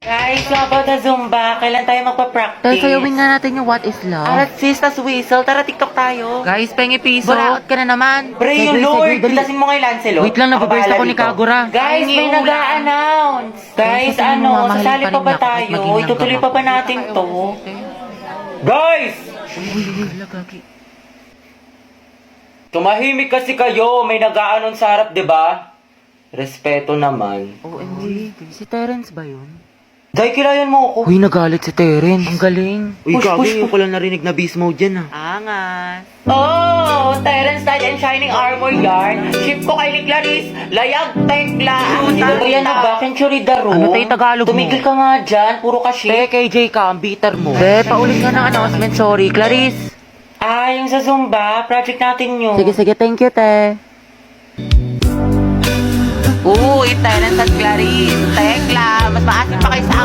Guys, yung about the Zumba, kailan tayo magpa-practice? Tay, sayawin nga natin yung What is Love. Arat sis, tas whistle, tara TikTok tayo. Guys, pengi piso. Burakot ka na naman. Pre, yung Lord, pitasin mo kay Lancelot. Wait lang, nababurst ako ni Kagura. Guys, may nag-a-announce. Guys, sabihin mo, ano, mamahalin sasali pa pa rin ba ako, tayo? maging lang Itutuloy ako. pa ba natin to? Guys! Lagagi. Tumahimik kasi kayo, may nag-a-announce sa harap, di ba? Respeto naman. OMG, si Terence ba yun? Day, kilayan mo ako. Uy, nagalit si Terence. Ang galing. Uy, gabi, ko lang narinig na beast mode dyan Angas. Oh, Terence Knight and Shining Armor Yarn. Ship ko kay ni Clarice. Layag, tekla. Yan na ba? Century Daro. Ano tayo Tagalog mo? Tumigil ka nga dyan. Puro ka ship. KJ ka, ang bitter mo. Paulit nga ng announcement, sorry. Clarice. Ah, yung sa Zumba. Project natin yun. Sige, thank you, te. Uy, Terence at Clarice. Tekla, mas maasin pa kayo sa